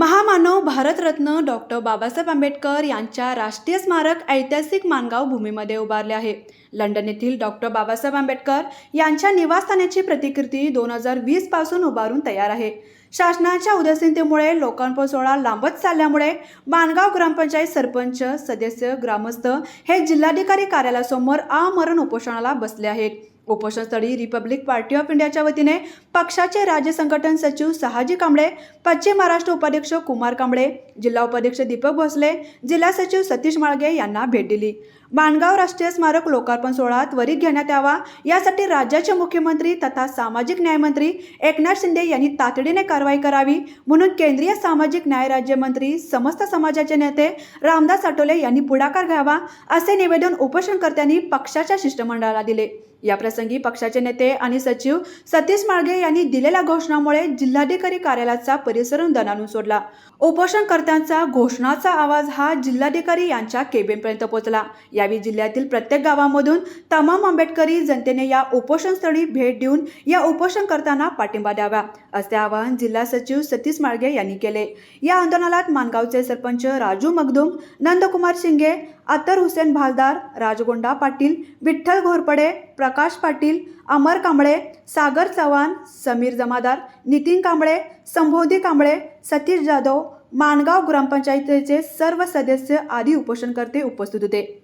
महामानव भारतरत्न डॉक्टर बाबासाहेब आंबेडकर यांच्या राष्ट्रीय स्मारक ऐतिहासिक माणगाव भूमीमध्ये उभारले आहे। लंडन येथील डॉक्टर बाबासाहेब आंबेडकर यांच्या निवासस्थानाची प्रतिकृती 2020 पासून उभारून तयार आहे। शासनाच्या उदासीनतेमुळे लोकांपासून लांबत चालल्यामुळे माणगाव ग्रामपंचायत सरपंच सदस्य ग्रामस्थ हे जिल्हाधिकारी कार्यालयासमोर आमरण उपोषणाला बसले आहेत। उपोषणस्थळी रिपब्लिक पार्टी ऑफ इंडियाच्या वतीने पक्षाचे राज्य संघटन सचिव सहाजी कांबळे, पश्चिम महाराष्ट्र उपाध्यक्ष कुमार कांबळे, जिल्हा उपाध्यक्ष दीपक भोसले, जिल्हा सचिव सतीश माळगे यांना भेट दिली। माणगाव राष्ट्रीय स्मारक लोकार्पण सोहळा त्वरित घेण्यात यावा यासाठी राज्याचे मुख्यमंत्री तथा सामाजिक न्याय मंत्री एकनाथ शिंदे यांनी तातडीने कारवाई करावी म्हणून केंद्रीय सामाजिक न्याय राज्यमंत्री समस्त समाजाचे नेते रामदास आठवले यांनी पुढाकार घ्यावा असे निवेदन उपोषणकर्त्यांनी पक्षाच्या शिष्टमंडळाला दिले। या प्रसंगी पक्षाचे नेते आणि सचिव सतीश माळगे यांनी दिलेल्या घोषणामुळे जिल्हाधिकारी कार्यालयाचा परिसर दणाणून सोडला। उपोषणकर्त्यांचा घोषणाचा आवाज हा जिल्हाधिकारी यांच्या केबिनपर्यंत पोहोचला। यावेळी जिल्ह्यातील प्रत्येक गावामधून तमाम आंबेडकरी जनतेने या उपोषणस्थळी भेट देऊन या उपोषणकर्त्यांना पाठिंबा द्यावा असे आवाहन जिल्हा सचिव सतीश माळगे यांनी केले। या आंदोलनात माणगावचे सरपंच राजू मगदूम, नंदकुमार शिंगे, अतर हुसेन भालदार, राजगोंडा पाटील, विठ्ठल घोरपडे, प्रकाश पाटील, अमर कांबळे, सागर चव्हाण, समीर जमादार, नितीन कांबळे, संबोधी कांबळे, सतीश जाधव, माणगाव ग्रामपंचायतीचे सर्व सदस्य आदी उपोषणकर्ते उपस्थित होते।